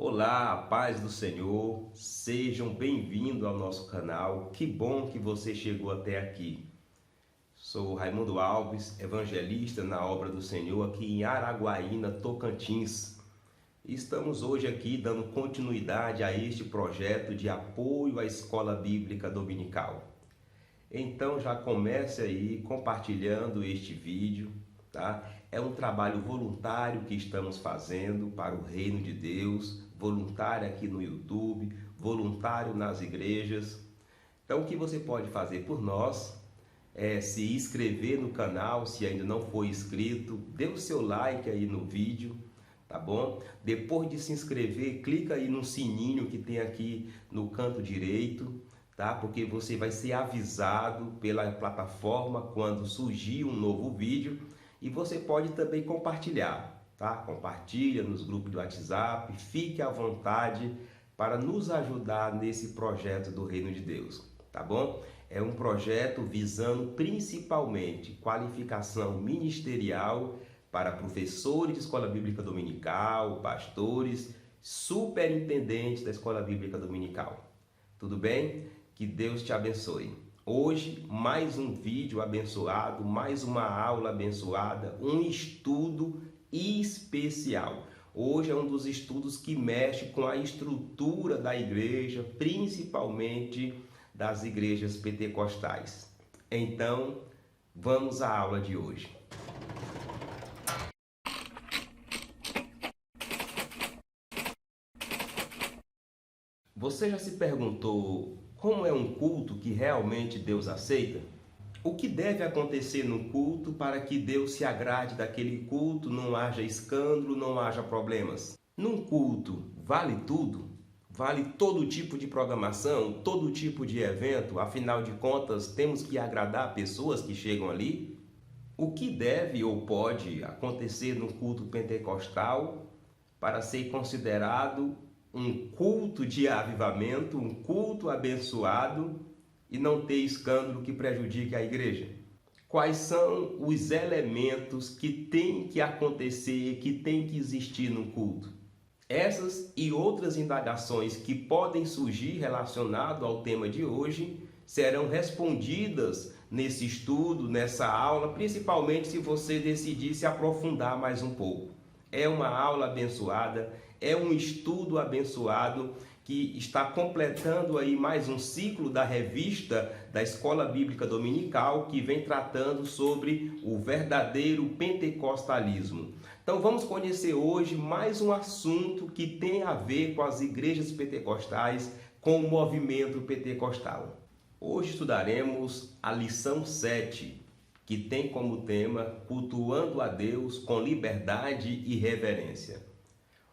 Olá, a paz do Senhor, sejam bem-vindos ao nosso canal. Que bom que você chegou até aqui. Sou Raimundo Alves, evangelista na obra do Senhor aqui em Araguaína, Tocantins. Estamos hoje aqui dando continuidade a este projeto de apoio à Escola Bíblica Dominical. Então já comece aí compartilhando este vídeo, tá? É um trabalho voluntário que estamos fazendo para o reino de Deus, voluntário aqui no YouTube, voluntário nas igrejas. Então o que você pode fazer por nós é se inscrever no canal, se ainda não for inscrito, dê o seu like aí no vídeo, tá bom? Depois de se inscrever, clica aí no sininho que tem aqui no canto direito, tá? Porque você vai ser avisado pela plataforma quando surgir um novo vídeo. E você pode também compartilhar, tá? Compartilha nos grupos do WhatsApp, fique à vontade para nos ajudar nesse projeto do Reino de Deus, tá bom? É um projeto visando principalmente qualificação ministerial para professores de escola bíblica dominical, pastores, superintendentes da escola bíblica dominical. Tudo bem? Que Deus te abençoe. Hoje, mais um vídeo abençoado, mais uma aula abençoada, um estudo especial. Hoje é um dos estudos que mexe com a estrutura da igreja, principalmente das igrejas pentecostais. Então, vamos à aula de hoje. Você já se perguntou como é um culto que realmente Deus aceita? O que deve acontecer no culto para que Deus se agrade daquele culto, não haja escândalo, não haja problemas? Num culto, vale tudo? Vale todo tipo de programação, todo tipo de evento? Afinal de contas, temos que agradar pessoas que chegam ali? O que deve ou pode acontecer no culto pentecostal para ser considerado um culto de avivamento, um culto abençoado e não ter escândalo que prejudique a igreja? Quais são os elementos que tem que acontecer, que tem que existir no culto? Essas e outras indagações que podem surgir relacionado ao tema de hoje serão respondidas nesse estudo, nessa aula, principalmente se você decidir se aprofundar mais um pouco. É uma aula abençoada, é um estudo abençoado que está completando aí mais um ciclo da revista da Escola Bíblica Dominical que vem tratando sobre o verdadeiro pentecostalismo. Então vamos conhecer hoje mais um assunto que tem a ver com as igrejas pentecostais, com o movimento pentecostal. Hoje estudaremos a lição 7, que tem como tema cultuando a Deus com liberdade e reverência.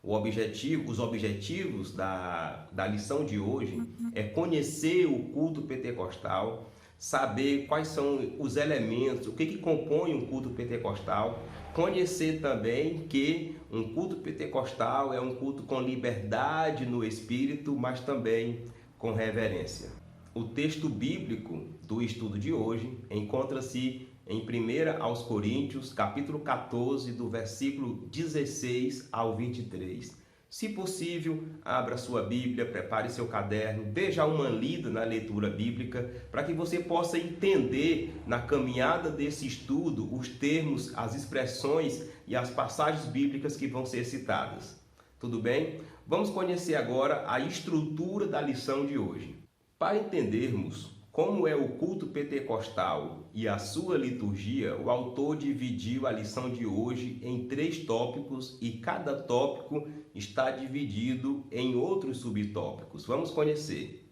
Os objetivos da lição de hoje é conhecer o culto pentecostal, saber quais são os elementos, o que compõe um culto pentecostal, conhecer também que um culto pentecostal é um culto com liberdade no espírito, mas também com reverência. O texto bíblico do estudo de hoje encontra-se em 1 aos Coríntios, capítulo 14, do versículo 16 ao 23. Se possível, abra sua Bíblia, prepare seu caderno, dê já uma lida na leitura bíblica, para que você possa entender na caminhada desse estudo os termos, as expressões e as passagens bíblicas que vão ser citadas. Tudo bem? Vamos conhecer agora a estrutura da lição de hoje. Para entendermos como é o culto pentecostal e a sua liturgia, o autor dividiu a lição de hoje em 3 tópicos e cada tópico está dividido em outros subtópicos. Vamos conhecer.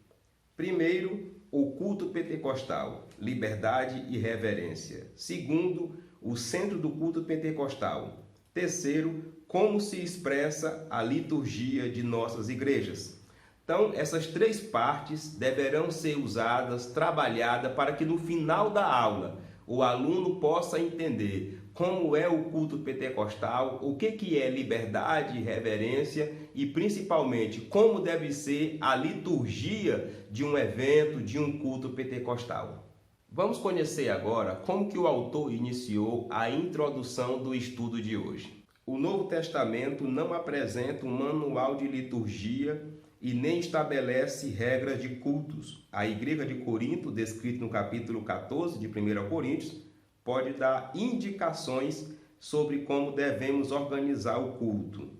Primeiro, o culto pentecostal, liberdade e reverência. Segundo, o centro do culto pentecostal. Terceiro, como se expressa a liturgia de nossas igrejas. Então, essas 3 partes deverão ser usadas, trabalhadas, para que no final da aula o aluno possa entender como é o culto pentecostal, o que é liberdade e reverência e, principalmente, como deve ser a liturgia de um evento, de um culto pentecostal. Vamos conhecer agora como que o autor iniciou a introdução do estudo de hoje. O Novo Testamento não apresenta um manual de liturgia e nem estabelece regras de cultos. A igreja de Corinto, descrita no capítulo 14 de 1 Coríntios, pode dar indicações sobre como devemos organizar o culto,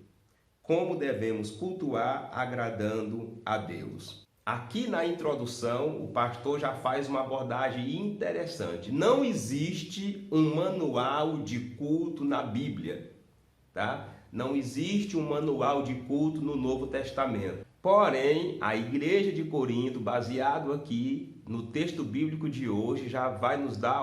como devemos cultuar agradando a Deus. Aqui na introdução, o pastor já faz uma abordagem interessante. Não existe um manual de culto na Bíblia, tá? Não existe um manual de culto no Novo Testamento. Porém, a igreja de Corinto, baseado aqui no texto bíblico de hoje, já vai nos dar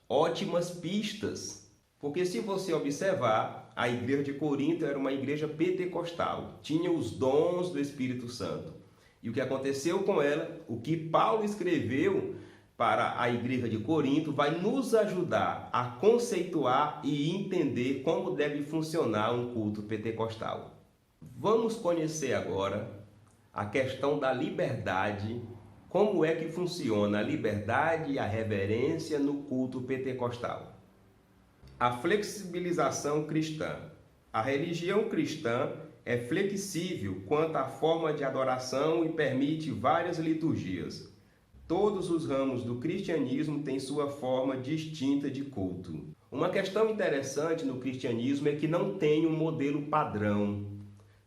ótimas pistas. Porque se você observar, a igreja de Corinto era uma igreja pentecostal, tinha os dons do Espírito Santo. E o que aconteceu com ela, o que Paulo escreveu para a igreja de Corinto, vai nos ajudar a conceituar e entender como deve funcionar um culto pentecostal. Vamos conhecer agora a questão da liberdade, como é que funciona a liberdade e a reverência no culto pentecostal. A flexibilização cristã. A religião cristã é flexível quanto à forma de adoração e permite várias liturgias. Todos os ramos do cristianismo têm sua forma distinta de culto. Uma questão interessante no cristianismo é que não tem um modelo padrão,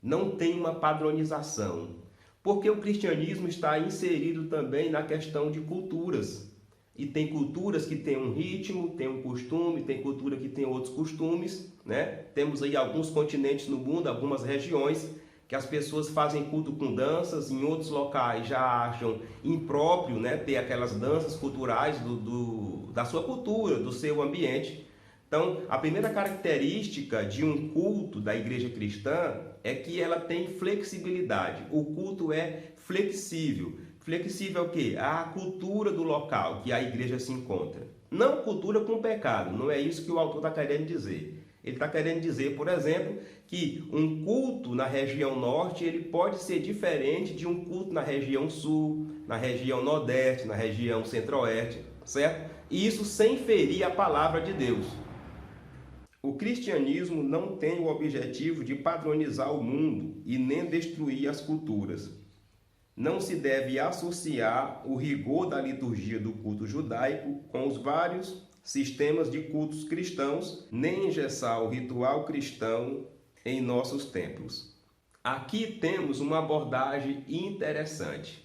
não tem uma padronização, porque o cristianismo está inserido também na questão de culturas. E tem culturas que têm um ritmo, tem um costume, tem cultura que tem outros costumes, né? Temos aí alguns continentes no mundo, algumas regiões, que as pessoas fazem culto com danças, em outros locais já acham impróprio, né, ter aquelas danças culturais da sua cultura, do seu ambiente. Então, a primeira característica de um culto da igreja cristã é que ela tem flexibilidade. O culto é flexível. Flexível é o quê? A cultura do local que a igreja se encontra. Não cultura com pecado, não é isso que o autor está querendo dizer. Ele está querendo dizer, por exemplo, que um culto na região norte ele pode ser diferente de um culto na região sul, na região nordeste, na região centro-oeste, certo? E isso sem ferir a palavra de Deus. O cristianismo não tem o objetivo de padronizar o mundo e nem destruir as culturas. Não se deve associar o rigor da liturgia do culto judaico com os vários sistemas de cultos cristãos, nem engessar o ritual cristão em nossos templos. Aqui temos uma abordagem interessante.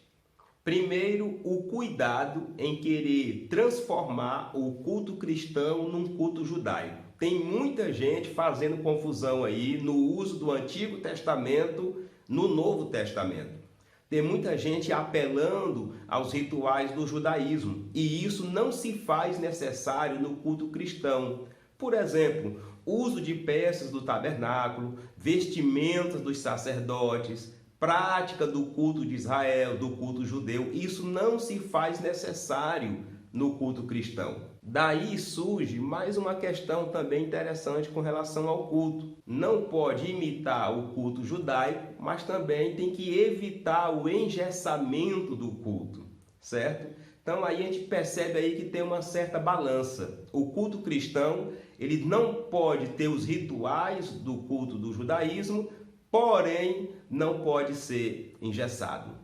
Primeiro, o cuidado em querer transformar o culto cristão num culto judaico. Tem muita gente fazendo confusão aí no uso do Antigo Testamento no Novo Testamento. Tem muita gente apelando aos rituais do judaísmo e isso não se faz necessário no culto cristão. Por exemplo, uso de peças do tabernáculo, vestimentas dos sacerdotes, prática do culto de Israel, do culto judeu, isso não se faz necessário no culto cristão. Daí surge mais uma questão também interessante com relação ao culto. Não pode imitar o culto judaico, mas também tem que evitar o engessamento do culto, certo? Então aí a gente percebe aí que tem uma certa balança. O culto cristão, ele não pode ter os rituais do culto do judaísmo, porém não pode ser engessado.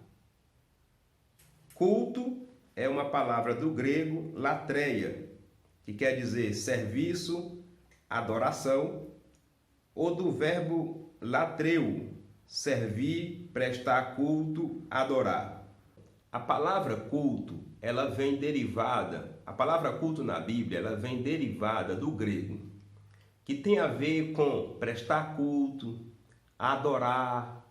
Culto é uma palavra do grego latreia, que quer dizer serviço, adoração, ou do verbo latreu, servir, prestar culto, adorar. A palavra culto, ela vem derivada, a palavra culto na Bíblia, ela vem derivada do grego, que tem a ver com prestar culto, adorar,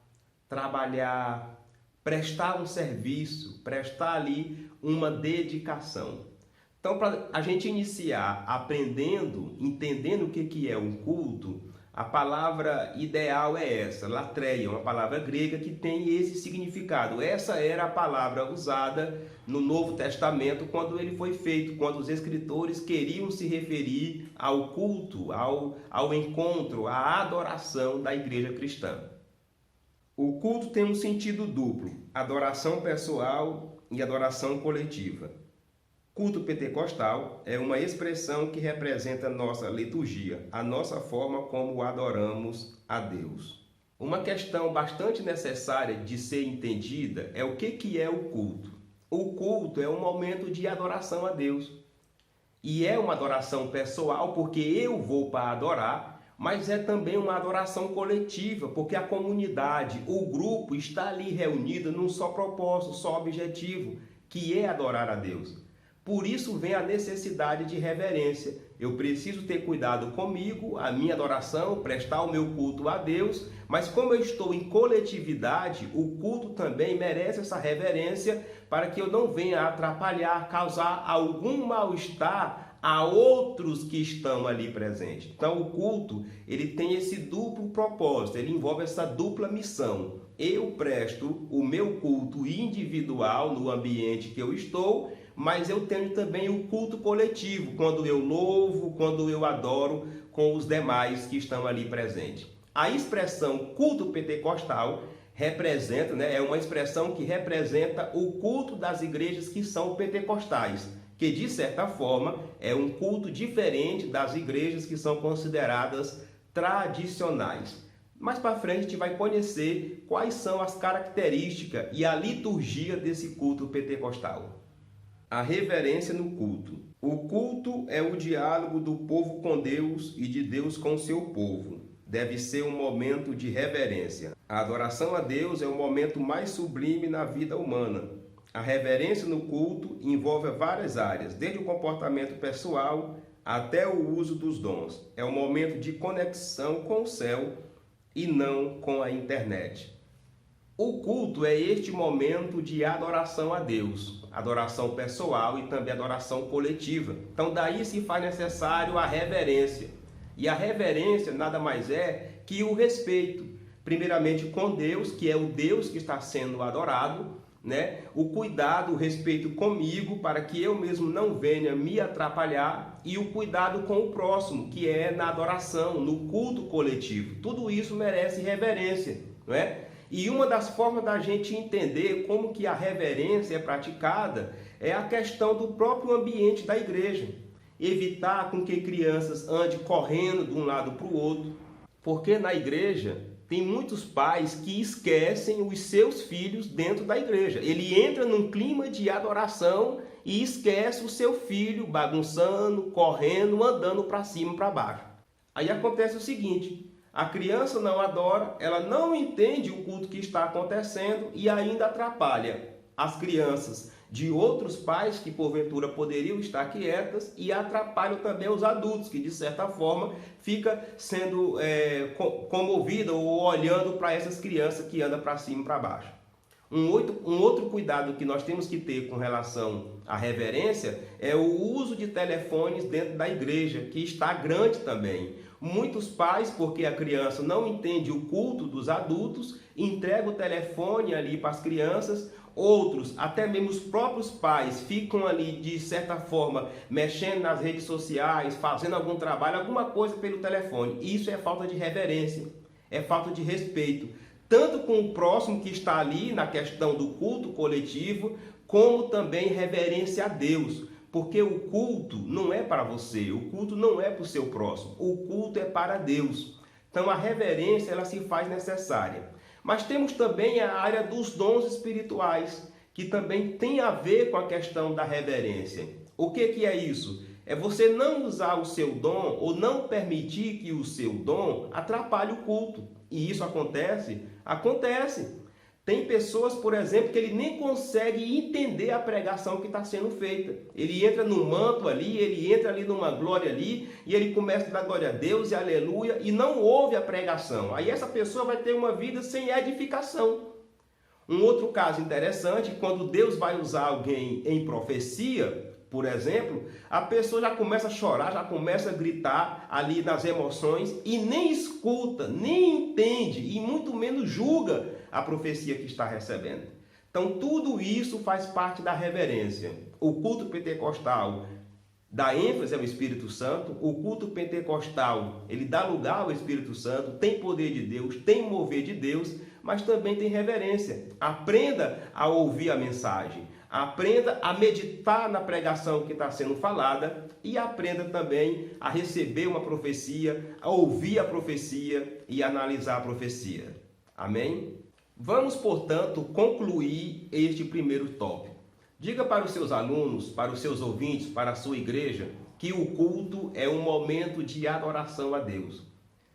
trabalhar, prestar um serviço, prestar ali uma dedicação. Então, para a gente iniciar aprendendo, entendendo o que é um culto, a palavra ideal é essa, latreia, uma palavra grega que tem esse significado. Essa era a palavra usada no Novo Testamento quando ele foi feito, quando os escritores queriam se referir ao culto, ao encontro, à adoração da igreja cristã. O culto tem um sentido duplo, adoração pessoal e adoração coletiva. Culto pentecostal é uma expressão que representa nossa liturgia, a nossa forma como adoramos a Deus. Uma questão bastante necessária de ser entendida é o que é o culto. O culto é um momento de adoração a Deus. E é uma adoração pessoal, porque eu vou para adorar, mas é também uma adoração coletiva, porque a comunidade, o grupo está ali reunido num só propósito, só objetivo, que é adorar a Deus. Por isso vem a necessidade de reverência. Eu preciso ter cuidado comigo, a minha adoração, prestar o meu culto a Deus, mas como eu estou em coletividade, o culto também merece essa reverência para que eu não venha atrapalhar, causar algum mal-estar a outros que estão ali presentes. Então o culto, ele tem esse duplo propósito, ele envolve essa dupla missão. Eu presto o meu culto individual no ambiente que eu estou, mas eu tenho também o culto coletivo, quando eu louvo, quando eu adoro com os demais que estão ali presentes. A expressão culto pentecostal representa, é uma expressão que representa o culto das igrejas que são pentecostais, que de certa forma é um culto diferente das igrejas que são consideradas tradicionais. Mais para frente a gente vai conhecer quais são as características e a liturgia desse culto pentecostal. A reverência no culto. O culto é o diálogo do povo com Deus e de Deus com o seu povo. Deve ser um momento de reverência. A adoração a Deus é o momento mais sublime na vida humana. A reverência no culto envolve várias áreas, desde o comportamento pessoal até o uso dos dons. É um momento de conexão com o céu e não com a internet. O culto é este momento de adoração a Deus, adoração pessoal e também adoração coletiva. Então daí se faz necessário a reverência. E a reverência nada mais é que o respeito, primeiramente com Deus, que é o Deus que está sendo adorado, o cuidado, o respeito comigo, para que eu mesmo não venha me atrapalhar, e o cuidado com o próximo, que é na adoração, no culto coletivo. Tudo isso merece reverência, E uma das formas da gente entender como que a reverência é praticada é a questão do próprio ambiente da igreja. Evitar com que crianças andem correndo de um lado para o outro, porque na igreja tem muitos pais que esquecem os seus filhos dentro da igreja. Ele entra num clima de adoração e esquece o seu filho bagunçando, correndo, andando para cima e para baixo. Aí acontece o seguinte: a criança não adora, ela não entende o culto que está acontecendo e ainda atrapalha as crianças de outros pais que porventura poderiam estar quietas, e atrapalham também os adultos que de certa forma fica sendo comovida ou olhando para essas crianças que andam para cima e para baixo. Um outro cuidado que nós temos que ter com relação à reverência é o uso de telefones dentro da igreja, que está grande também. Muitos pais, porque a criança não entende o culto dos adultos, entregam o telefone ali para as crianças. Outros, até mesmo os próprios pais, ficam ali de certa forma mexendo nas redes sociais, fazendo algum trabalho, alguma coisa pelo telefone. Isso é falta de reverência, é falta de respeito, tanto com o próximo que está ali na questão do culto coletivo, como também reverência a Deus. Porque o culto não é para você, o culto não é para o seu próximo, o culto é para Deus. Então a reverência ela se faz necessária. Mas temos também a área dos dons espirituais, que também tem a ver com a questão da reverência. O que é isso? É você não usar o seu dom ou não permitir que o seu dom atrapalhe o culto. E isso acontece? Acontece. Tem pessoas, por exemplo, que ele nem consegue entender a pregação que está sendo feita. Ele entra no manto ali, ele entra ali numa glória ali, e ele começa a dar glória a Deus e aleluia, e não ouve a pregação. Aí essa pessoa vai ter uma vida sem edificação. Um outro caso interessante, quando Deus vai usar alguém em profecia, por exemplo, a pessoa já começa a chorar, já começa a gritar ali nas emoções, e nem escuta, nem entende, e muito menos julga a profecia que está recebendo. Então tudo isso faz parte da reverência. O culto pentecostal dá ênfase ao Espírito Santo, o culto pentecostal ele dá lugar ao Espírito Santo, tem poder de Deus, tem mover de Deus, mas também tem reverência. Aprenda a ouvir a mensagem, Aprenda a meditar na pregação que está sendo falada e aprenda também a receber uma profecia, a ouvir a profecia e analisar a profecia. Amém? Vamos, portanto, concluir este primeiro tópico. Diga para os seus alunos, para os seus ouvintes, para a sua igreja, que o culto é um momento de adoração a Deus.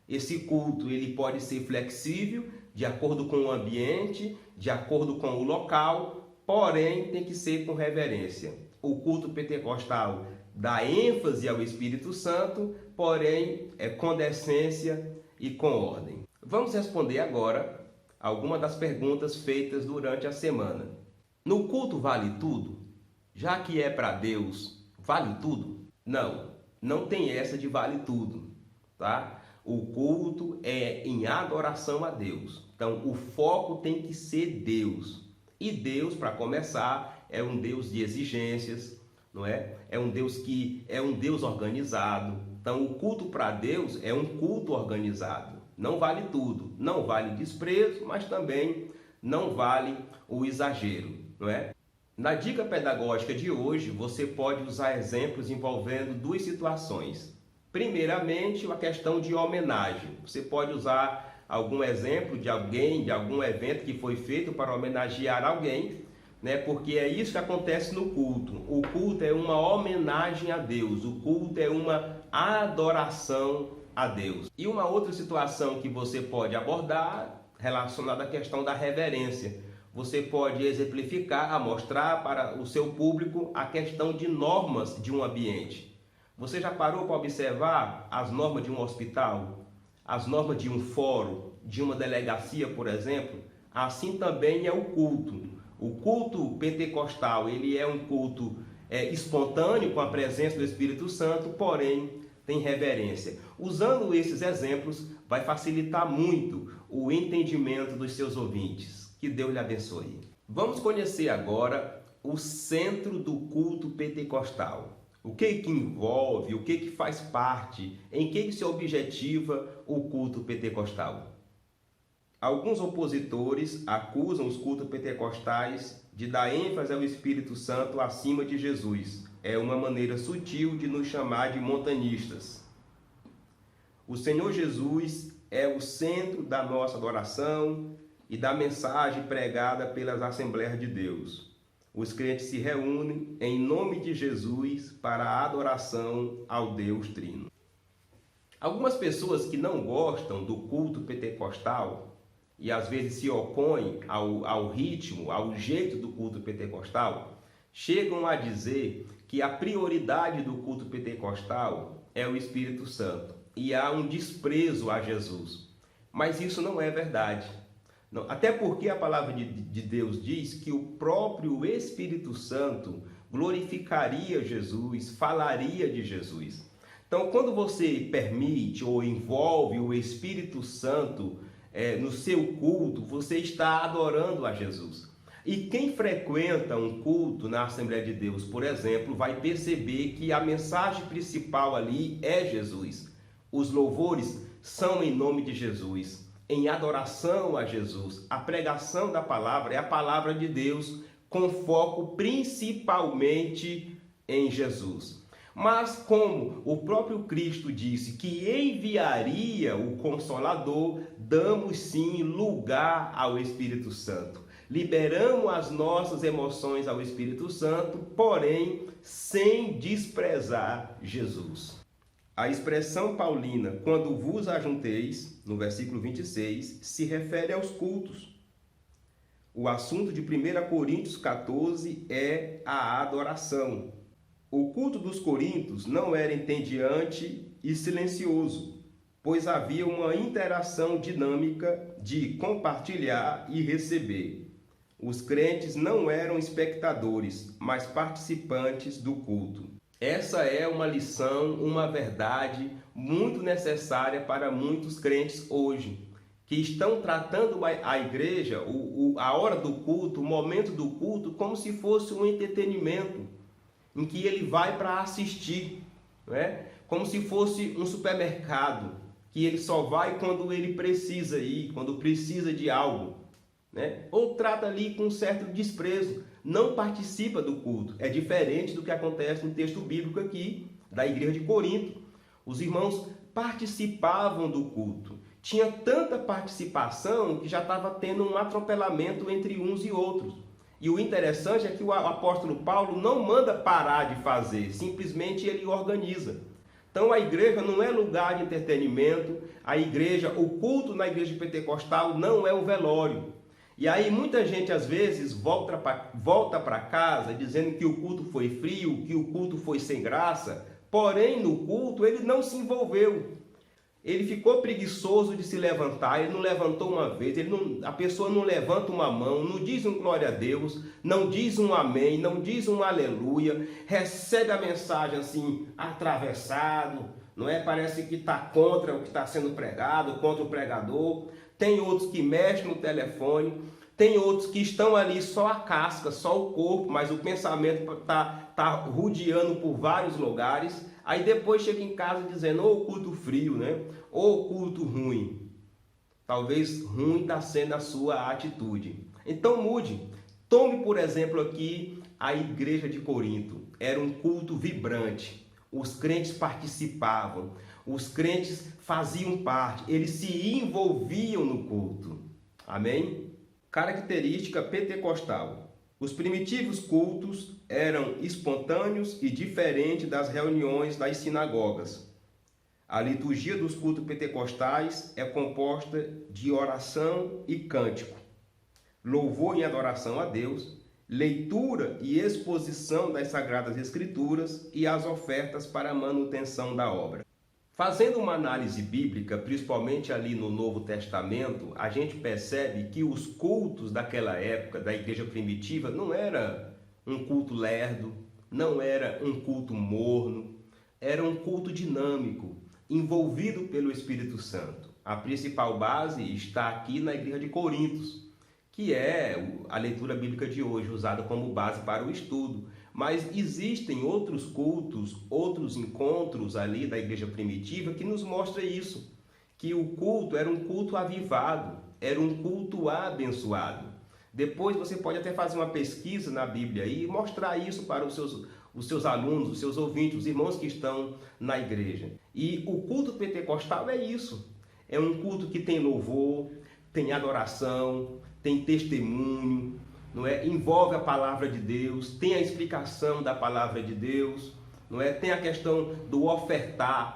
Esse culto ele pode ser flexível, de acordo com o ambiente, de acordo com o local, porém tem que ser com reverência. O culto pentecostal dá ênfase ao Espírito Santo, porém é com decência e com ordem. Vamos responder agora algumas das perguntas feitas durante a semana. No culto vale tudo? Já que é para Deus, vale tudo? Não, não tem essa de vale tudo, tá? O culto é em adoração a Deus. Então, o foco tem que ser Deus. E Deus, para começar, é um Deus de exigências, não é? É um Deus que é um Deus organizado. Então, o culto para Deus é um culto organizado. Não vale tudo. Não vale desprezo, mas também não vale o exagero, não é? Na dica pedagógica de hoje, você pode usar exemplos envolvendo duas situações. Primeiramente, a questão de homenagem. Você pode usar algum exemplo de alguém, de algum evento que foi feito para homenagear alguém, né? Porque é isso que acontece no culto. O culto é uma homenagem a Deus, o culto é uma adoração a Deus. E uma outra situação que você pode abordar relacionada à questão da reverência. Você pode exemplificar, mostrar para o seu público a questão de normas de um ambiente. Você já parou para observar as normas de um hospital? As normas de um fórum, de uma delegacia, por exemplo? Assim também é o culto. O culto pentecostal, ele é um culto espontâneo, com a presença do Espírito Santo, porém tem reverência. Usando esses exemplos, vai facilitar muito o entendimento dos seus ouvintes. Que Deus lhe abençoe. Vamos conhecer agora o centro do culto pentecostal. O que envolve, o que faz parte, em que se objetiva o culto pentecostal? Alguns opositores acusam os cultos pentecostais de dar ênfase ao Espírito Santo acima de Jesus. É uma maneira sutil de nos chamar de montanistas. O Senhor Jesus é o centro da nossa adoração e da mensagem pregada pelas Assembleias de Deus. Os crentes se reúnem em nome de Jesus para a adoração ao Deus Trino. Algumas pessoas que não gostam do culto pentecostal e às vezes se opõem ao ritmo, ao jeito do culto pentecostal, chegam a dizer que a prioridade do culto pentecostal é o Espírito Santo e há um desprezo a Jesus. Mas isso não é verdade. Não, até porque a palavra de Deus diz que o próprio Espírito Santo glorificaria Jesus, falaria de Jesus. Então, quando você permite ou envolve o Espírito Santo no seu culto, você está adorando a Jesus. E quem frequenta um culto na Assembleia de Deus, por exemplo, vai perceber que a mensagem principal ali é Jesus. Os louvores são em nome de Jesus, em adoração a Jesus. A pregação da palavra é a palavra de Deus, com foco principalmente em Jesus. Mas como o próprio Cristo disse que enviaria o Consolador, damos sim lugar ao Espírito Santo. Liberamos as nossas emoções ao Espírito Santo, porém sem desprezar Jesus. A expressão paulina, quando vos ajunteis, no versículo 26, se refere aos cultos. O assunto de 1 Coríntios 14 é a adoração. O culto dos coríntios não era entediante e silencioso, pois havia uma interação dinâmica de compartilhar e receber. Os crentes não eram espectadores, mas participantes do culto. Essa é uma lição, uma verdade muito necessária para muitos crentes hoje, que estão tratando a igreja, a hora do culto, o momento do culto, como se fosse um entretenimento, em que ele vai para assistir, não é? Como se fosse um supermercado, que ele só vai quando ele precisa ir, quando precisa de algo. né? Ou trata ali com um certo desprezo, não participa do culto. É diferente do que acontece no texto bíblico aqui da igreja de Corinto. Os irmãos participavam do culto. Tinha tanta participação que já estava tendo um atropelamento entre uns e outros. E o interessante é que o apóstolo Paulo não manda parar de fazer, simplesmente ele organiza. Então a igreja não é lugar de entretenimento, a igreja, o culto na igreja pentecostal não é o velório. E aí muita gente às vezes volta para casa dizendo que o culto foi frio, que o culto foi sem graça, porém no culto ele não se envolveu. Ele ficou preguiçoso de se levantar, ele não levantou uma vez, a pessoa não levanta uma mão, não diz um glória a Deus, não diz um amém, não diz um aleluia, recebe a mensagem assim, atravessado, não é? Parece que está contra o que está sendo pregado, contra o pregador. Tem outros que mexem no telefone, tem outros que estão ali só a casca, só o corpo, mas o pensamento está rodeando por vários lugares. Aí depois chega em casa dizendo, ou culto frio, né? Ou culto ruim. Talvez ruim está sendo a sua atitude. Então mude. Tome, por exemplo, aqui a igreja de Corinto. Era um culto vibrante. Os crentes participavam. Os crentes faziam parte. Eles se envolviam no culto. Amém? Característica pentecostal. Os primitivos cultos eram espontâneos e diferentes das reuniões das sinagogas. A liturgia dos cultos pentecostais é composta de oração e cântico, louvor e adoração a Deus, leitura e exposição das Sagradas Escrituras e as ofertas para a manutenção da obra. Fazendo uma análise bíblica, principalmente ali no Novo Testamento, a gente percebe que os cultos daquela época, da igreja primitiva, não era um culto lerdo, não era um culto morno, era um culto dinâmico, envolvido pelo Espírito Santo. A principal base está aqui na igreja de Corinto, que é a leitura bíblica de hoje, usada como base para o estudo. Mas existem outros cultos, outros encontros ali da igreja primitiva que nos mostra isso, que o culto era um culto avivado, era um culto abençoado. Depois você pode até fazer uma pesquisa na Bíblia e mostrar isso para os seus alunos, os seus ouvintes, os irmãos que estão na igreja. E o culto pentecostal é isso, é um culto que tem louvor, tem adoração, tem testemunho, não é? Envolve a palavra de Deus, tem a explicação da palavra de Deus, não é? Tem a questão do ofertar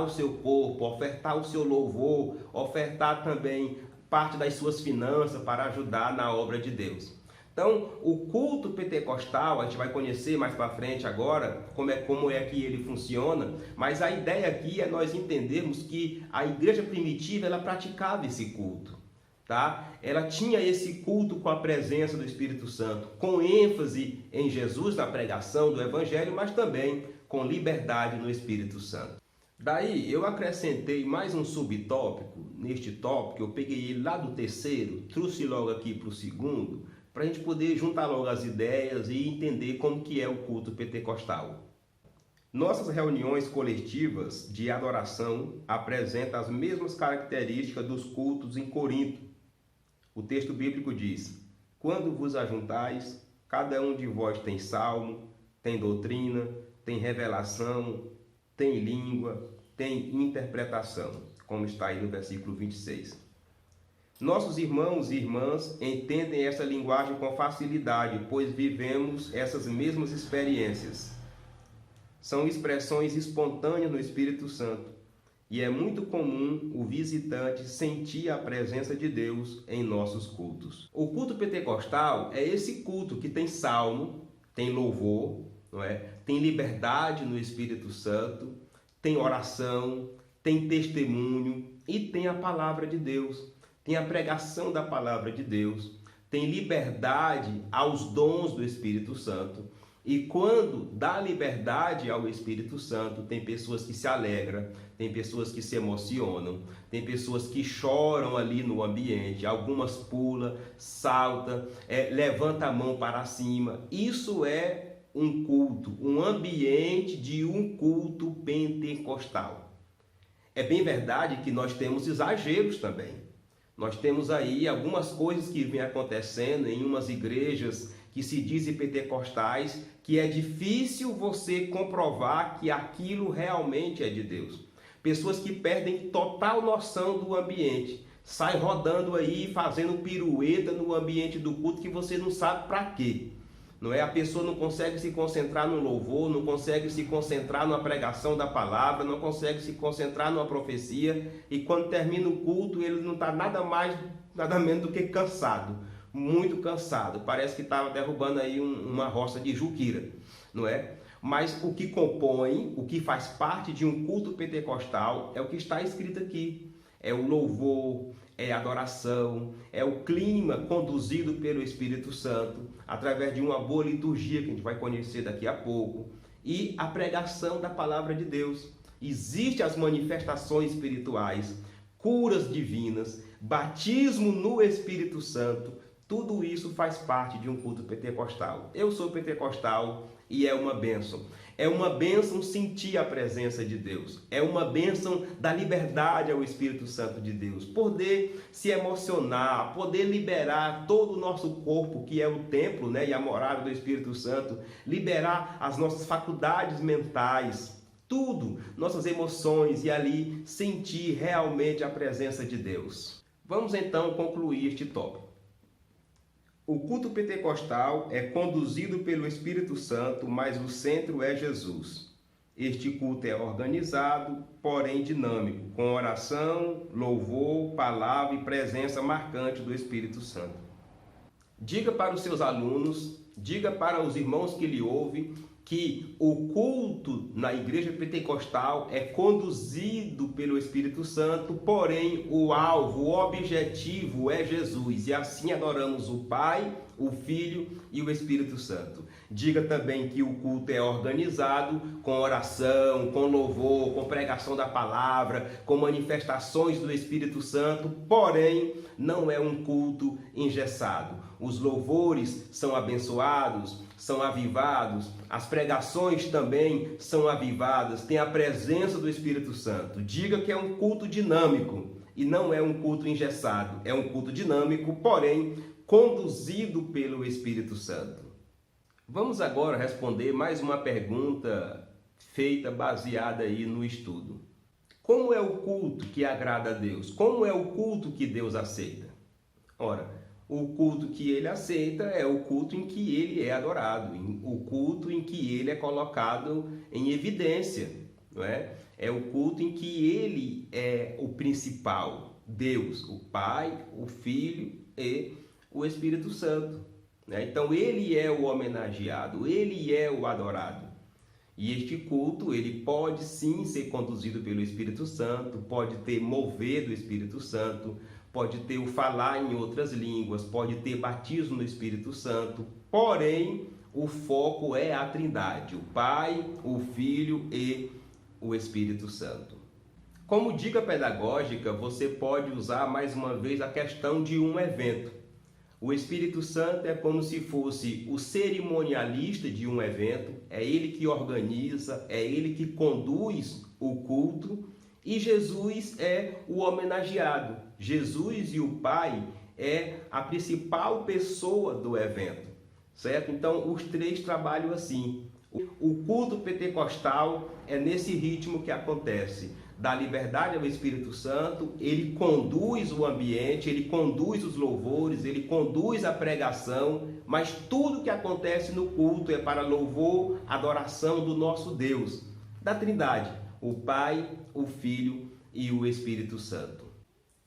o seu corpo, ofertar o seu louvor, ofertar também parte das suas finanças para ajudar na obra de Deus. Então, o culto pentecostal, a gente vai conhecer mais para frente agora como é que ele funciona, mas a ideia aqui é nós entendermos que a igreja primitiva ela praticava esse culto. Tá? Ela tinha esse culto com a presença do Espírito Santo, com ênfase em Jesus na pregação do Evangelho, mas também com liberdade no Espírito Santo. Daí eu acrescentei mais um subtópico neste tópico, eu peguei ele lá do terceiro, trouxe logo aqui para o segundo, para a gente poder juntar logo as ideias e entender como que é o culto pentecostal. Nossas reuniões coletivas de adoração apresentam as mesmas características dos cultos em Corinto. O texto bíblico diz, quando vos ajuntais, cada um de vós tem salmo, tem doutrina, tem revelação, tem língua, tem interpretação, como está aí no versículo 26. Nossos irmãos e irmãs entendem essa linguagem com facilidade, pois vivemos essas mesmas experiências. São expressões espontâneas no Espírito Santo. E é muito comum o visitante sentir a presença de Deus em nossos cultos. O culto pentecostal é esse culto que tem salmo, tem louvor, não é? Tem liberdade no Espírito Santo, tem oração, tem testemunho e tem a palavra de Deus. Tem a pregação da palavra de Deus, tem liberdade aos dons do Espírito Santo. E quando dá liberdade ao Espírito Santo, tem pessoas que se alegram, tem pessoas que se emocionam, tem pessoas que choram ali no ambiente, algumas pulam, saltam, levanta a mão para cima. Isso é um culto, um ambiente de um culto pentecostal. É bem verdade que nós temos exageros também. Nós temos aí algumas coisas que vêm acontecendo em umas igrejas que se dizem pentecostais, que é difícil você comprovar que aquilo realmente é de Deus. Pessoas que perdem total noção do ambiente, saem rodando aí, fazendo pirueta no ambiente do culto que você não sabe para quê. Não é? A pessoa não consegue se concentrar no louvor, não consegue se concentrar na pregação da palavra, não consegue se concentrar numa profecia, e quando termina o culto ele não está nada mais, nada menos do que cansado, muito cansado. Parece que estava derrubando aí uma roça de juquira, não é? Mas o que compõe, o que faz parte de um culto pentecostal é o que está escrito aqui. É o louvor, é a adoração, é o clima conduzido pelo Espírito Santo, através de uma boa liturgia que a gente vai conhecer daqui a pouco, e a pregação da palavra de Deus. Existem as manifestações espirituais, curas divinas, batismo no Espírito Santo, tudo isso faz parte de um culto pentecostal. Eu sou pentecostal e é uma bênção. É uma bênção sentir a presença de Deus. É uma bênção da liberdade ao Espírito Santo de Deus. Poder se emocionar, poder liberar todo o nosso corpo, que é o templo, né, e a morada do Espírito Santo. Liberar as nossas faculdades mentais, tudo, nossas emoções, e ali sentir realmente a presença de Deus. Vamos então concluir este tópico. O culto pentecostal é conduzido pelo Espírito Santo, mas o centro é Jesus. Este culto é organizado, porém dinâmico, com oração, louvor, palavra e presença marcante do Espírito Santo. Diga para os seus alunos, diga para os irmãos que lhe ouvem, que o culto na igreja pentecostal é conduzido pelo Espírito Santo, porém o alvo, o objetivo é Jesus, e assim adoramos o Pai, o Filho e o Espírito Santo. Diga também que o culto é organizado com oração, com louvor, com pregação da palavra, com manifestações do Espírito Santo, porém não é um culto engessado. Os louvores são abençoados, são avivados, as pregações também são avivadas, tem a presença do Espírito Santo. Diga que é um culto dinâmico e não é um culto engessado, é um culto dinâmico, porém conduzido pelo Espírito Santo. Vamos agora responder mais uma pergunta feita baseada aí no estudo. Como é o culto que agrada a Deus? Como é o culto que Deus aceita? Ora, o culto que ele aceita é o culto em que ele é adorado, o culto em que ele é colocado em evidência, não é? É o culto em que ele é o principal, Deus, o Pai, o Filho e o Espírito Santo, né? Então ele é o homenageado, ele é o adorado. E este culto, ele pode sim ser conduzido pelo Espírito Santo, pode ter mover do Espírito Santo, pode ter o falar em outras línguas, pode ter batismo no Espírito Santo, porém o foco é a Trindade, o Pai, o Filho e o Espírito Santo. Como dica pedagógica, você pode usar mais uma vez a questão de um evento. O Espírito Santo é como se fosse o cerimonialista de um evento, é ele que organiza, é ele que conduz o culto, e Jesus é o homenageado. Jesus e o Pai é a principal pessoa do evento, certo? Então, os três trabalham assim. O culto pentecostal é nesse ritmo que acontece. Dá liberdade ao Espírito Santo, ele conduz o ambiente, ele conduz os louvores, ele conduz a pregação, mas tudo que acontece no culto é para louvor, adoração do nosso Deus, da Trindade, o Pai, o Filho e o Espírito Santo.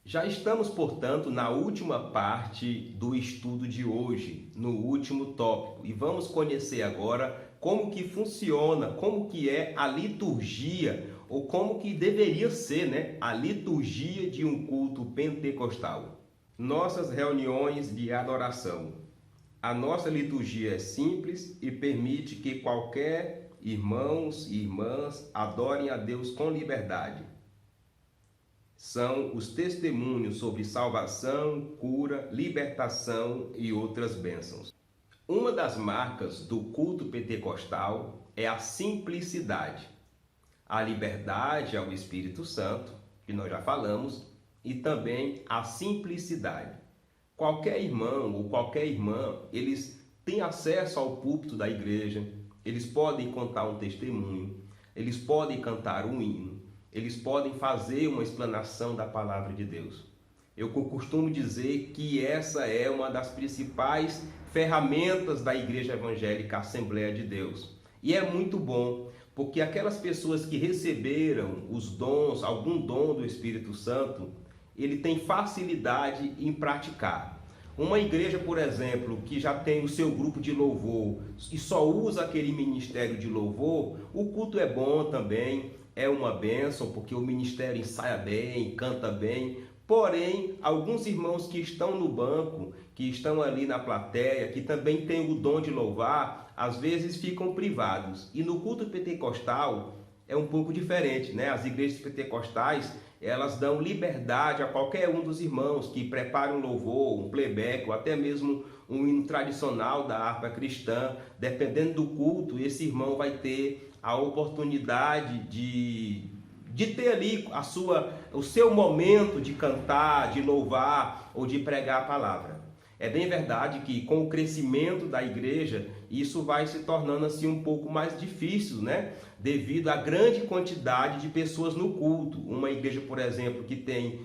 Já estamos, portanto, na última parte do estudo de hoje, no último tópico, e vamos conhecer agora como que funciona, como que é a liturgia, ou como que deveria ser, né, a liturgia de um culto pentecostal. Nossas reuniões de adoração. A nossa liturgia é simples e permite que qualquer irmãos e irmãs adorem a Deus com liberdade. São os testemunhos sobre salvação, cura, libertação e outras bênçãos. Uma das marcas do culto pentecostal é a simplicidade, a liberdade ao Espírito Santo, que nós já falamos, e também a simplicidade. Qualquer irmão ou qualquer irmã, eles têm acesso ao púlpito da igreja, eles podem contar um testemunho, eles podem cantar um hino, eles podem fazer uma explanação da palavra de Deus. Eu costumo dizer que essa é uma das principais ferramentas da Igreja Evangélica Assembleia de Deus. E é muito bom, porque aquelas pessoas que receberam os dons, algum dom do Espírito Santo, ele tem facilidade em praticar. Uma igreja, por exemplo, que já tem o seu grupo de louvor e só usa aquele ministério de louvor, o culto é bom também, é uma bênção, porque o ministério ensaia bem, canta bem. Porém, alguns irmãos que estão no banco, que estão ali na plateia, que também têm o dom de louvar, às vezes ficam privados. E no culto pentecostal é um pouco diferente, né? As igrejas pentecostais, elas dão liberdade a qualquer um dos irmãos que prepare um louvor, um playback ou até mesmo um hino tradicional da harpa cristã. Dependendo do culto, esse irmão vai ter a oportunidade de ter ali o seu momento de cantar, de louvar ou de pregar a palavra. É bem verdade que com o crescimento da igreja, isso vai se tornando assim um pouco mais difícil, né? Devido à grande quantidade de pessoas no culto. Uma igreja, por exemplo, que tem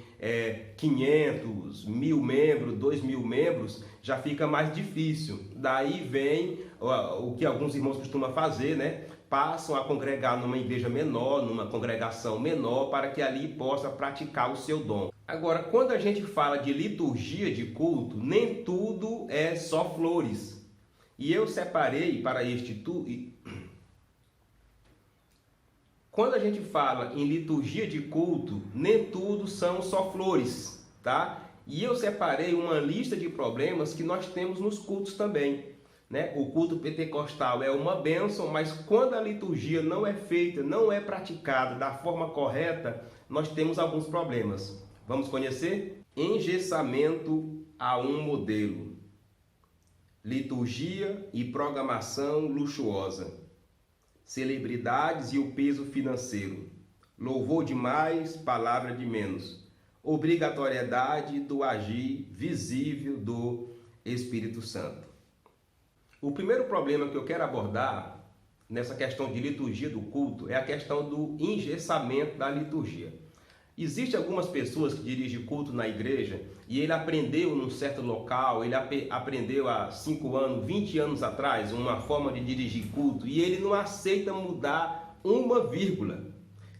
500, 1.000 membros, 2.000 membros, já fica mais difícil. Daí vem o que alguns irmãos costumam fazer, né? Passam a congregar numa igreja menor, numa congregação menor, para que ali possa praticar o seu dom. Agora, quando a gente fala de liturgia de culto, nem tudo é só flores. E eu separei para este tudo. Quando a gente fala em liturgia de culto, nem tudo são só flores, tá? E eu separei uma lista de problemas que nós temos nos cultos também. Né? O culto pentecostal é uma bênção, mas quando a liturgia não é feita, não é praticada da forma correta, nós temos alguns problemas. Vamos conhecer? Engessamento a um modelo. Liturgia e programação luxuosa. Celebridades e o peso financeiro. Louvor demais, palavra de menos. Obrigatoriedade do agir visível do Espírito Santo. O primeiro problema que eu quero abordar nessa questão de liturgia do culto é a questão do engessamento da liturgia. Existem algumas pessoas que dirigem culto na igreja e ele aprendeu num certo local, ele aprendeu há 5 anos, 20 anos atrás, uma forma de dirigir culto e ele não aceita mudar uma vírgula.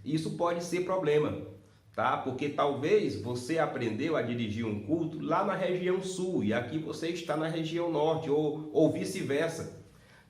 Isso pode ser problema. Tá? Porque talvez você aprendeu a dirigir um culto lá na região sul e aqui você está na região norte ou vice-versa.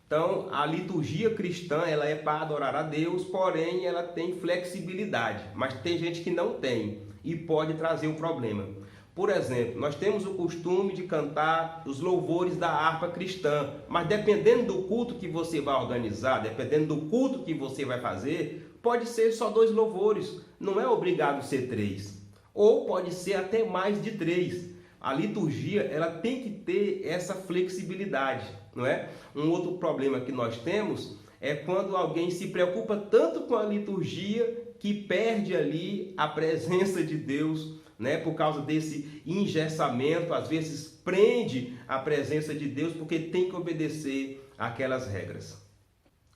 Então, a liturgia cristã ela é para adorar a Deus, porém ela tem flexibilidade, mas tem gente que não tem e pode trazer um problema. Por exemplo, nós temos o costume de cantar os louvores da harpa cristã, mas dependendo do culto que você vai organizar, dependendo do culto que você vai fazer, pode ser só 2 louvores, não é obrigado ser 3. Ou pode ser até mais de 3. A liturgia ela tem que ter essa flexibilidade, não é? Um outro problema que nós temos é quando alguém se preocupa tanto com a liturgia que perde ali a presença de Deus, né? Por causa desse engessamento, às vezes prende a presença de Deus porque tem que obedecer aquelas regras.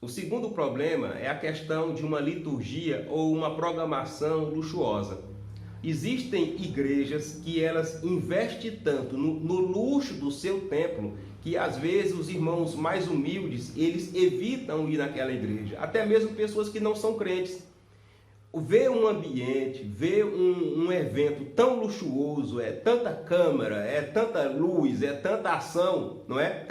O segundo problema é a questão de uma liturgia ou uma programação luxuosa. Existem igrejas que elas investem tanto no luxo do seu templo que às vezes os irmãos mais humildes eles evitam ir naquela igreja, até mesmo pessoas que não são crentes. Ver um ambiente, ver um evento tão luxuoso, é tanta câmera, é tanta luz, é tanta ação, não é?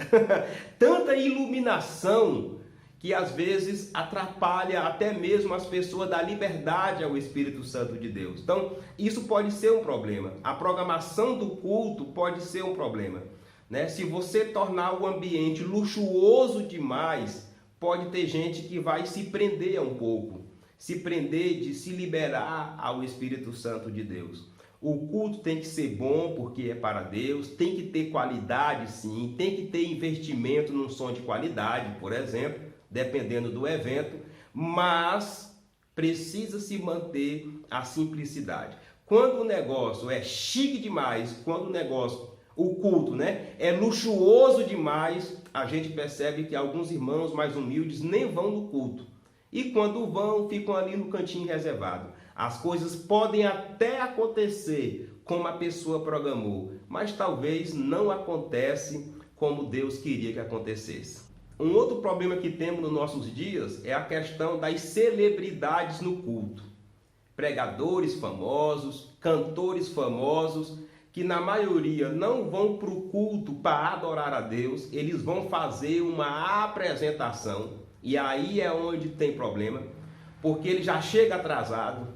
Tanta iluminação que às vezes atrapalha até mesmo as pessoas da liberdade ao Espírito Santo de Deus. Então, isso pode ser um problema. A programação do culto pode ser um problema, né? Se você tornar o ambiente luxuoso demais, pode ter gente que vai se prender um pouco, se prender de se liberar ao Espírito Santo de Deus. O culto tem que ser bom porque é para Deus, tem que ter qualidade sim, tem que ter investimento num som de qualidade, por exemplo, dependendo do evento, mas precisa se manter a simplicidade. Quando o negócio é chique demais, quando o culto, né, é luxuoso demais, a gente percebe que alguns irmãos mais humildes nem vão no culto. E quando vão, ficam ali no cantinho reservado. As coisas podem até acontecer como a pessoa programou, mas talvez não acontece como Deus queria que acontecesse. Um outro problema que temos nos nossos dias é a questão das celebridades no culto. Pregadores famosos, cantores famosos, que na maioria não vão para o culto para adorar a Deus, eles vão fazer uma apresentação, e aí é onde tem problema, porque ele já chega atrasado,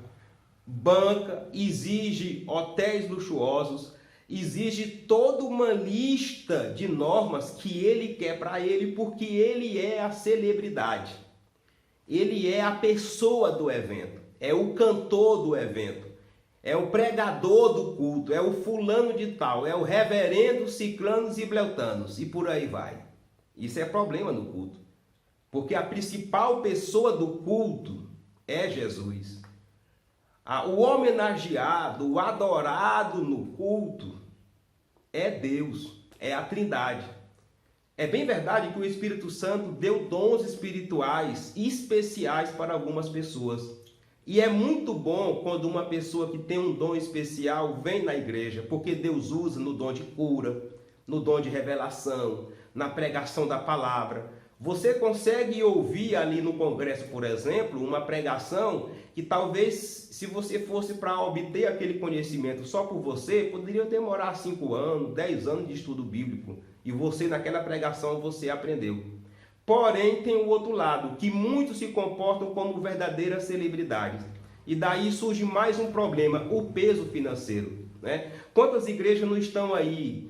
banca, exige hotéis luxuosos, exige toda uma lista de normas que ele quer para ele, porque ele é a celebridade. Ele é a pessoa do evento, é o cantor do evento, é o pregador do culto, é o fulano de tal, é o reverendo ciclanos e beltanos, e por aí vai. Isso é problema no culto, porque a principal pessoa do culto é Jesus. O homenageado, o adorado no culto é Deus, é a Trindade. É bem verdade que o Espírito Santo deu dons espirituais especiais para algumas pessoas. E é muito bom quando uma pessoa que tem um dom especial vem na igreja, porque Deus usa no dom de cura, no dom de revelação, na pregação da palavra. Você consegue ouvir ali no congresso, por exemplo, uma pregação que talvez, se você fosse para obter aquele conhecimento só por você, poderia demorar 5 anos, 10 anos de estudo bíblico. E você, naquela pregação, você aprendeu. Porém, tem o outro lado, que muitos se comportam como verdadeiras celebridades. E daí surge mais um problema, o peso financeiro, né? Quantas igrejas não estão aí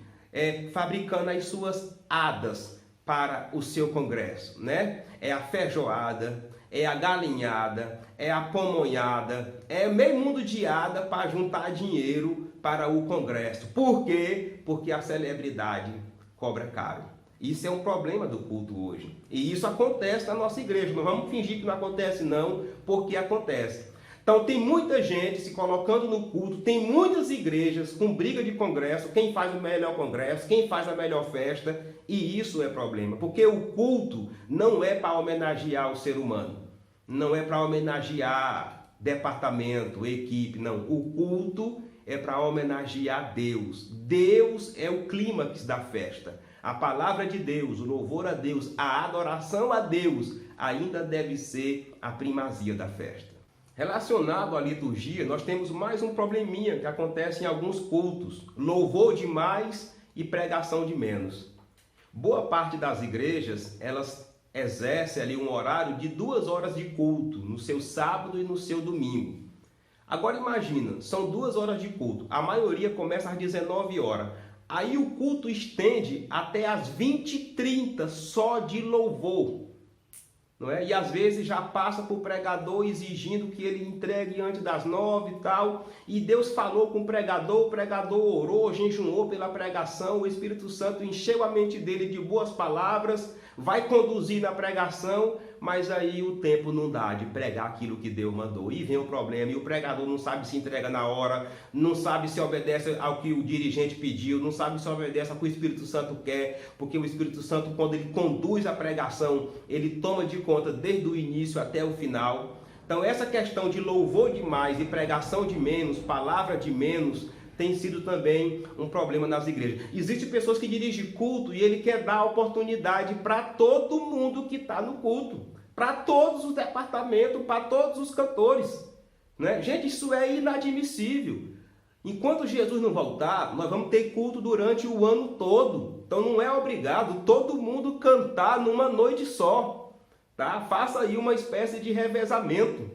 fabricando as suas hadas para o seu congresso, né? É a feijoada, é a galinhada, é a pamonhada, é meio mundo de hada para juntar dinheiro para o congresso. Por quê? Porque a celebridade cobra caro. Isso é um problema do culto hoje. E isso acontece na nossa igreja. Não vamos fingir que não acontece não, porque acontece. Então tem muita gente se colocando no culto, tem muitas igrejas com briga de congresso, quem faz o melhor congresso, quem faz a melhor festa, e isso é problema, porque o culto não é para homenagear o ser humano, não é para homenagear departamento, equipe, não. O culto é para homenagear Deus. Deus é o clímax da festa. A palavra de Deus, o louvor a Deus, a adoração a Deus ainda deve ser a primazia da festa. Relacionado à liturgia, nós temos mais um probleminha que acontece em alguns cultos. Louvor demais e pregação de menos. Boa parte das igrejas, elas exercem ali um horário de 2 horas de culto, no seu sábado e no seu domingo. Agora imagina, são 2 horas de culto, a maioria começa às 19 horas. Aí o culto estende até às 20h30 só de louvor. Não é? E às vezes já passa para o pregador exigindo que ele entregue antes das 9 e tal. E Deus falou com o pregador orou, jejuou pela pregação, o Espírito Santo encheu a mente dele de boas palavras, vai conduzir na pregação, mas aí o tempo não dá de pregar aquilo que Deus mandou. E vem o problema, e o pregador não sabe se entrega na hora, não sabe se obedece ao que o dirigente pediu, não sabe se obedece ao que o Espírito Santo quer, porque o Espírito Santo, quando ele conduz a pregação, ele toma de conta desde o início até o final. Então essa questão de louvor demais e pregação de menos, palavra de menos, tem sido também um problema nas igrejas. Existem pessoas que dirigem culto e ele quer dar oportunidade para todo mundo que está no culto, para todos os departamentos, para todos os cantores, né? Gente, isso é inadmissível. Enquanto Jesus não voltar, nós vamos ter culto durante o ano todo. Então não é obrigado todo mundo cantar numa noite só, tá? Faça aí uma espécie de revezamento,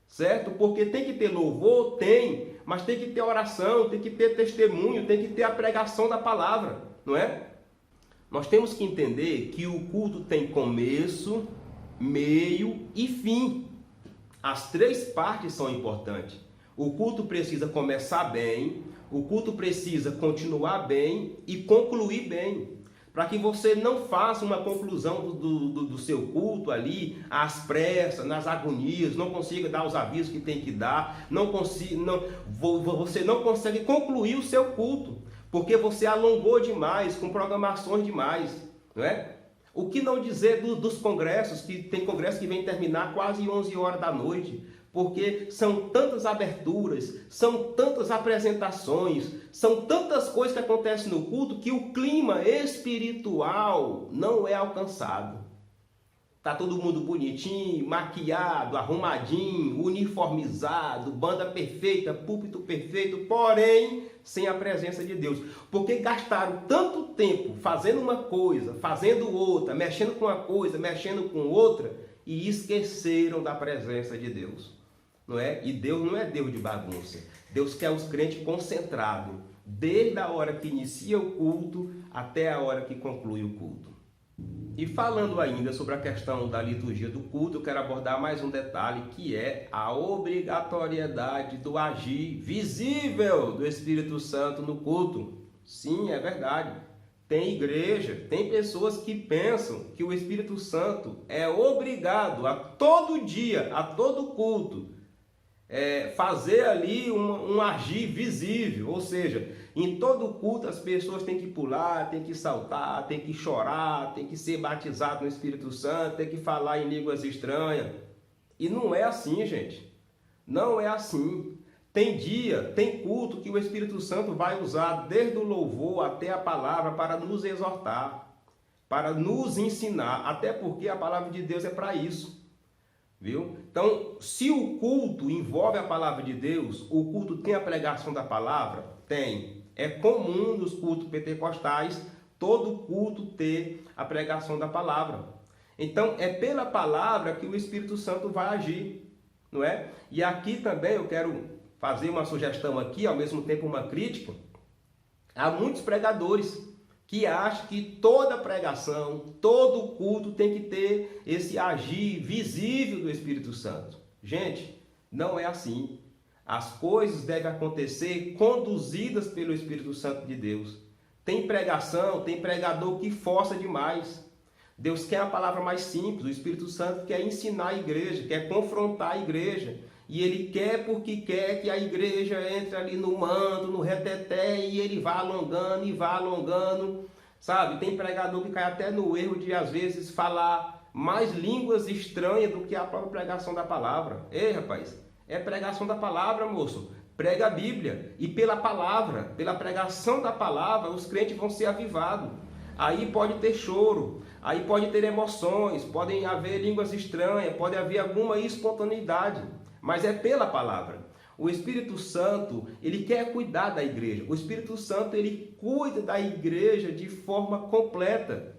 certo? Porque tem que ter louvor, tem, mas tem que ter oração, tem que ter testemunho, tem que ter a pregação da palavra, não é? Nós temos que entender que o culto tem começo, meio e fim. As 3 partes são importantes. O culto precisa começar bem, o culto precisa continuar bem e concluir bem. para que você não faça uma conclusão do seu culto ali às pressas, nas agonias, não consiga dar os avisos que tem que dar, você não consegue concluir o seu culto, porque você alongou demais, com programações demais, não é? O que não dizer dos congressos, que tem congresso que vem terminar quase 11 horas da noite, porque são tantas aberturas, são tantas apresentações, são tantas coisas que acontecem no culto que o clima espiritual não é alcançado. Tá todo mundo bonitinho, maquiado, arrumadinho, uniformizado, banda perfeita, púlpito perfeito, porém sem a presença de Deus. Porque gastaram tanto tempo fazendo uma coisa, fazendo outra, mexendo com uma coisa, mexendo com outra, e esqueceram da presença de Deus. Não é? E Deus não é Deus de bagunça. Deus quer os crentes concentrados, desde a hora que inicia o culto até a hora que conclui o culto. E falando ainda sobre a questão da liturgia do culto, eu quero abordar mais um detalhe, que é a obrigatoriedade do agir visível do Espírito Santo no culto. Sim, é verdade. Tem igreja, tem pessoas que pensam que o Espírito Santo é obrigado a todo dia, a todo culto, fazer ali um agir visível, ou seja, em todo culto as pessoas têm que pular, têm que saltar, têm que chorar, têm que ser batizados no Espírito Santo, têm que falar em línguas estranhas. E não é assim, gente. Não é assim. Tem dia, tem culto que o Espírito Santo vai usar desde o louvor até a palavra para nos exortar, para nos ensinar, até porque a palavra de Deus é para isso. Viu? Então, se o culto envolve a palavra de Deus, o culto tem a pregação da palavra? Tem. É comum nos cultos pentecostais todo culto ter a pregação da palavra. Então, é pela palavra que o Espírito Santo vai agir, não é? E aqui também eu quero fazer uma sugestão aqui, ao mesmo tempo uma crítica. Há muitos pregadores que acham que toda pregação, todo culto tem que ter esse agir visível do Espírito Santo. Gente, não é assim. As coisas devem acontecer conduzidas pelo Espírito Santo de Deus. Tem pregação, tem pregador que força demais. Deus quer a palavra mais simples, o Espírito Santo quer ensinar a igreja, quer confrontar a igreja. E ele quer porque quer que a igreja entre ali no manto, no reteté, e ele vá alongando, sabe? Tem pregador que cai até no erro de, às vezes, falar mais línguas estranhas do que a própria pregação da palavra. Ei, rapaz, é pregação da palavra, moço. Prega a Bíblia. E pela palavra, pela pregação da palavra, os crentes vão ser avivados. Aí pode ter choro, aí pode ter emoções, podem haver línguas estranhas, pode haver alguma espontaneidade. Mas é pela palavra. O Espírito Santo, ele quer cuidar da igreja. O Espírito Santo, ele cuida da igreja de forma completa.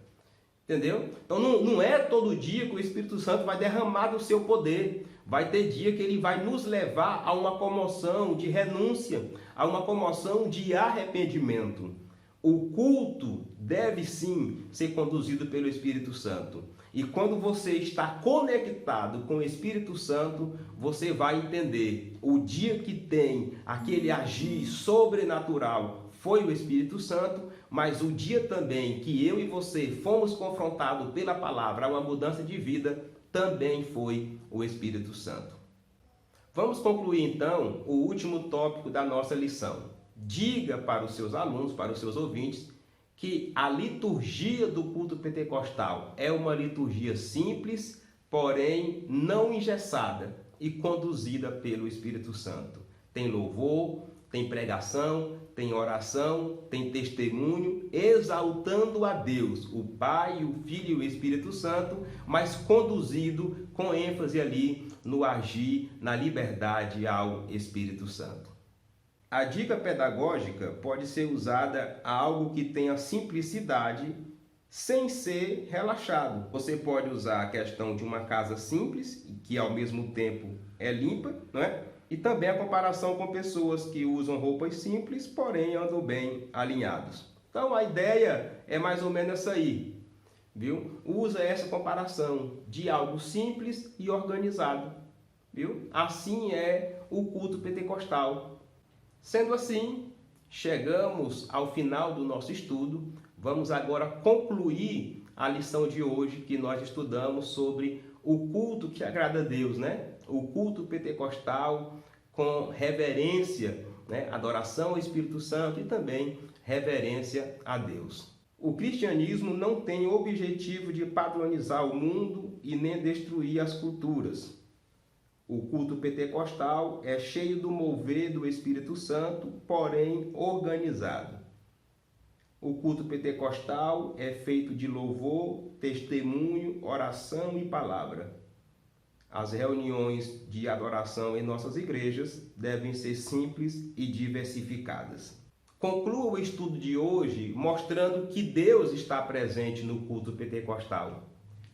Entendeu? Então não é todo dia que o Espírito Santo vai derramar do seu poder. Vai ter dia que ele vai nos levar a uma comoção de renúncia, a uma comoção de arrependimento. O culto deve sim ser conduzido pelo Espírito Santo. E quando você está conectado com o Espírito Santo, você vai entender o dia que tem aquele agir sobrenatural foi o Espírito Santo, mas o dia também que eu e você fomos confrontados pela palavra a uma mudança de vida, também foi o Espírito Santo. Vamos concluir então o último tópico da nossa lição. Diga para os seus alunos, para os seus ouvintes, que a liturgia do culto pentecostal é uma liturgia simples, porém não engessada e conduzida pelo Espírito Santo. Tem louvor, tem pregação, tem oração, tem testemunho, exaltando a Deus, o Pai, o Filho e o Espírito Santo, mas conduzido com ênfase ali no agir, na liberdade ao Espírito Santo. A dica pedagógica pode ser usada a algo que tenha simplicidade sem ser relaxado. Você pode usar a questão de uma casa simples, que ao mesmo tempo é limpa, não é? E também a comparação com pessoas que usam roupas simples, porém andam bem alinhados. Então a ideia é mais ou menos essa aí, viu? Usa essa comparação de algo simples e organizado, viu? Assim é o culto pentecostal. Sendo assim, chegamos ao final do nosso estudo. Vamos agora concluir a lição de hoje que nós estudamos sobre o culto que agrada a Deus, né? O culto pentecostal com reverência, né? Adoração ao Espírito Santo e também reverência a Deus. O cristianismo não tem o objetivo de padronizar o mundo e nem destruir as culturas. O culto pentecostal é cheio do mover do Espírito Santo, porém organizado. O culto pentecostal é feito de louvor, testemunho, oração e palavra. As reuniões de adoração em nossas igrejas devem ser simples e diversificadas. Concluo o estudo de hoje mostrando que Deus está presente no culto pentecostal.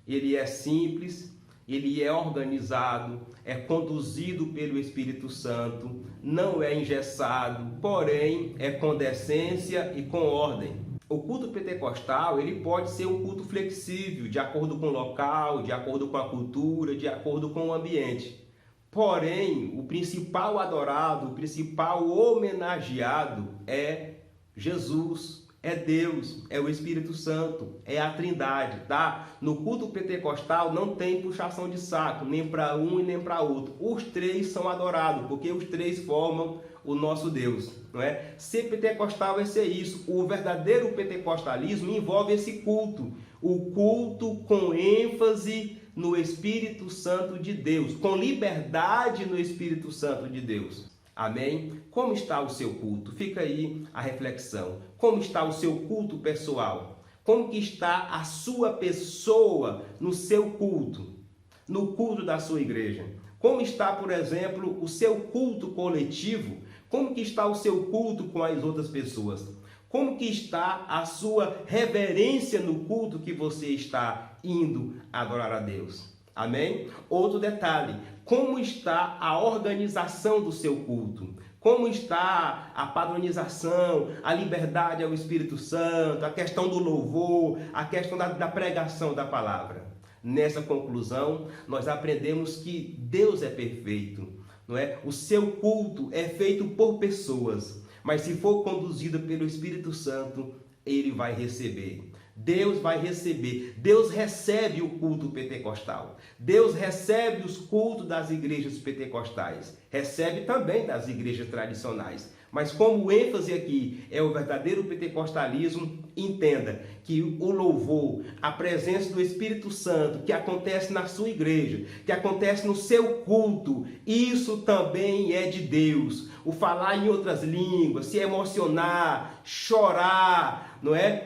Ele é simples, ele é organizado, é conduzido pelo Espírito Santo, não é engessado, porém é com decência e com ordem. O culto pentecostal ele pode ser um culto flexível, de acordo com o local, de acordo com a cultura, de acordo com o ambiente. Porém, o principal adorado, o principal homenageado é Jesus, é Deus, é o Espírito Santo, é a Trindade, tá? No culto pentecostal não tem puxação de saco, nem para um e nem para outro. Os três são adorados, porque os três formam o nosso Deus, não é? Ser pentecostal é ser isso. O verdadeiro pentecostalismo envolve esse culto, o culto com ênfase no Espírito Santo de Deus, com liberdade no Espírito Santo de Deus. Amém? Como está o seu culto? Fica aí a reflexão. Como está o seu culto pessoal? Como que está a sua pessoa no seu culto? No culto da sua igreja? Como está, por exemplo, o seu culto coletivo? Como que está o seu culto com as outras pessoas? Como que está a sua reverência no culto que você está indo adorar a Deus? Amém? Outro detalhe, como está a organização do seu culto? Como está a padronização, a liberdade ao Espírito Santo, a questão do louvor, a questão da pregação da palavra? Nessa conclusão, nós aprendemos que Deus é perfeito, não é? O seu culto é feito por pessoas, mas se for conduzido pelo Espírito Santo, ele vai receber. Deus vai receber. Deus recebe o culto pentecostal. Deus recebe os cultos das igrejas pentecostais. Recebe também das igrejas tradicionais. Mas como o ênfase aqui é o verdadeiro pentecostalismo, entenda que o louvor, a presença do Espírito Santo que acontece na sua igreja, que acontece no seu culto, isso também é de Deus. O falar em outras línguas, se emocionar, chorar, não é?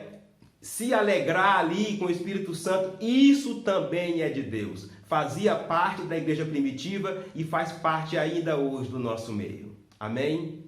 Se alegrar ali com o Espírito Santo, isso também é de Deus. Fazia parte da igreja primitiva e faz parte ainda hoje do nosso meio. Amém?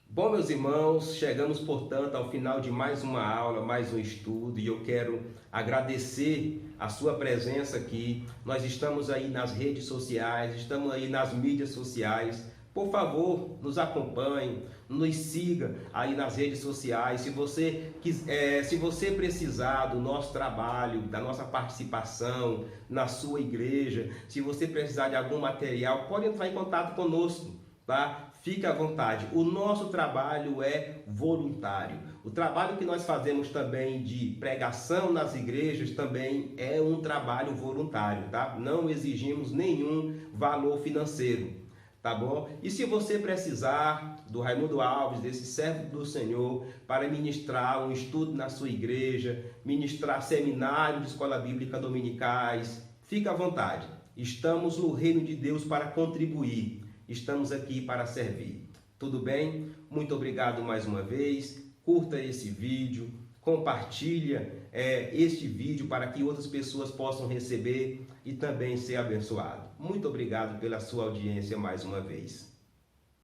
Bom, meus irmãos, chegamos, portanto, ao final de mais uma aula, mais um estudo, e eu quero agradecer a sua presença aqui. Nós estamos aí nas redes sociais, estamos aí nas mídias sociais. Por favor, nos acompanhe, nos siga aí nas redes sociais. Se você precisar do nosso trabalho, da nossa participação na sua igreja, se você precisar de algum material, pode entrar em contato conosco, tá? Fique à vontade. O nosso trabalho é voluntário. O trabalho que nós fazemos também de pregação nas igrejas também é um trabalho voluntário, tá? Não exigimos nenhum valor financeiro. Tá bom? E se você precisar do Raimundo Alves, desse servo do Senhor, para ministrar um estudo na sua igreja, ministrar seminários de escola bíblica dominicais, fique à vontade. Estamos no reino de Deus para contribuir. Estamos aqui para servir. Tudo bem? Muito obrigado mais uma vez. Curta esse vídeo, compartilha este vídeo para que outras pessoas possam receber e também ser abençoado. Muito obrigado pela sua audiência mais uma vez.